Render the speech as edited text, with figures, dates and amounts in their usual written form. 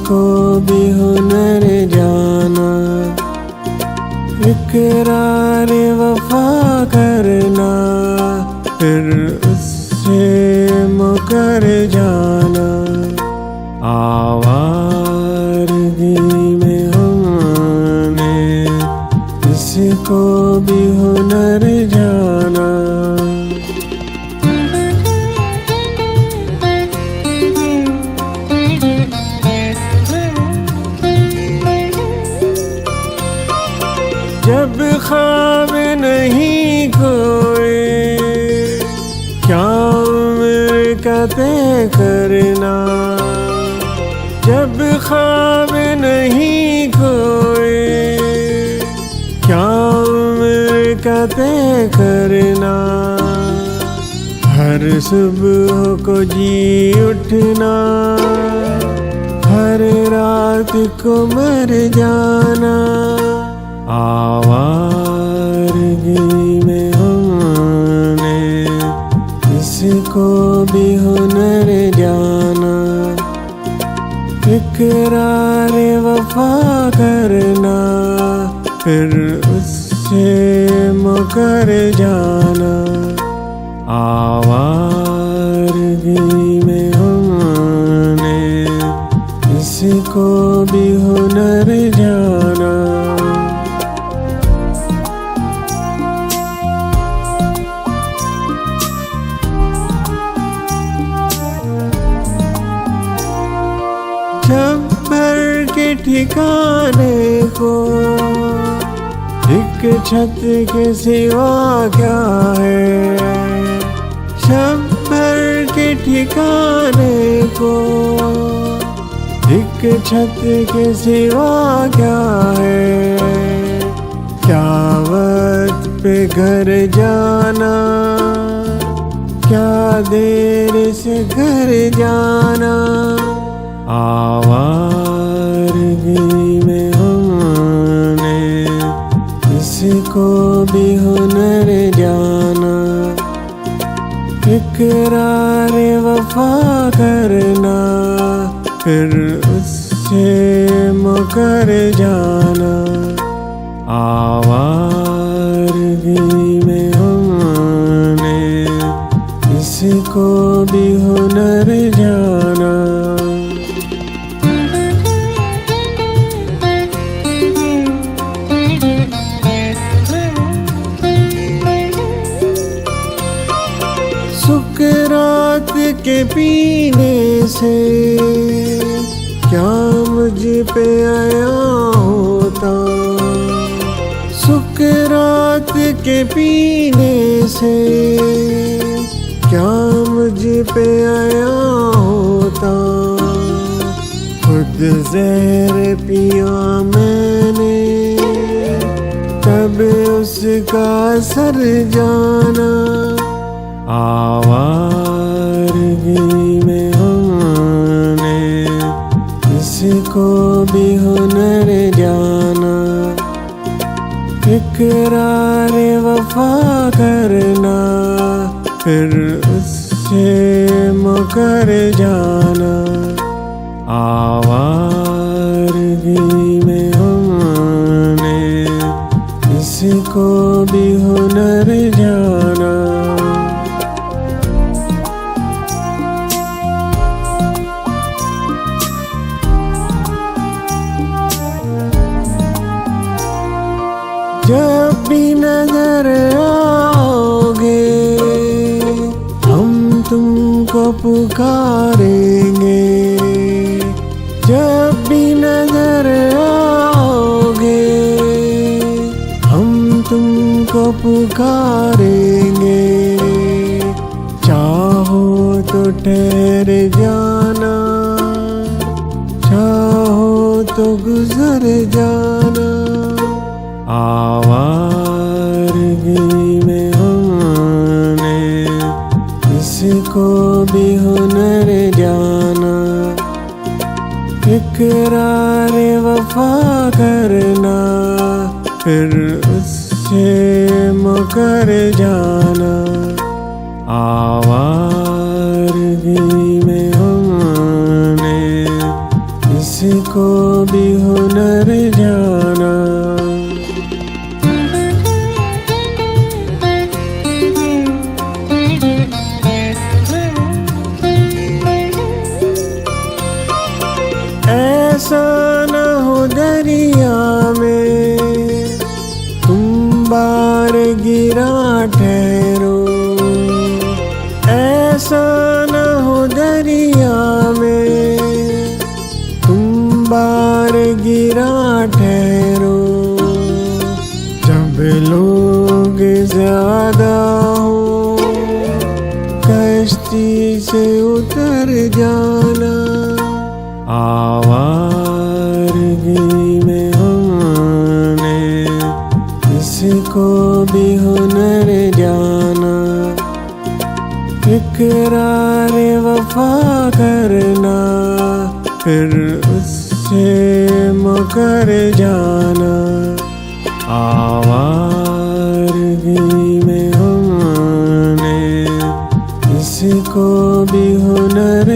को भी हुनर जाना, इकरार वफा करना, फिर उससे मुकर जाना। आवारगी में हमने इसको भी हुनर जाना। जब ख्वाब नहीं कोई, क्या उम्र का तय करना। जब ख्वाब नहीं कोई, क्या उम्र का तय करना। हर सुबह को जी उठना, हर रात को मर जाना। आवारगी में हमने इसको भी हुनर जाना, इकरार वफा करना, फिर उससे मुकर जाना। आवारगी में हमने इसको भी हुनर जाना। छप्पर के ठिकाने को एक छत के सिवा क्या है। छप्पर के ठिकाने को एक छत के सिवा क्या है। क्या वक्त पे घर जाना, क्या देर से घर जाना। आवारगी में हमने इसको भी हुनर जाना, इकरार वफा करना, फिर उससे मुकर जाना। आवारगी में हमने इसको भी हुनर जाना। सुकरात के पीने से क्या मुझ पे आया होता। सुकरात के पीने से क्या मुझ पे आया होता। खुद जहर पिया मैंने, तब उसका असर जाना। आवारगी में हमने इसको भी हुनर जाना, इकरार वफा करना, फिर उससे मुकर जाना। आवारगी में हमने इसको भी हुनर जाना। जब भी नजर आओगे हम तुमको पुकारेंगे। जब भी नजर आओगे हम तुमको पुकारेंगे। चाहो तो ठहर जाना, चाहो तो गुजर जाना। आवारगी में हमने इसको भी हुनर जाना, इकरार वफा करना, फिर उससे मुकर जाना। आवारगी में हमने ऐसा न हो दरिया में तुम बार गिरा ठहरो, जब लोग ज्यादा हो कश्ती से उतर जाना। आवारगी में हमने इसको भी हुनर जाना, इकरार वफा करना फिर उससे मुकर जाना। आवारगी में हमने इसको भी हुनर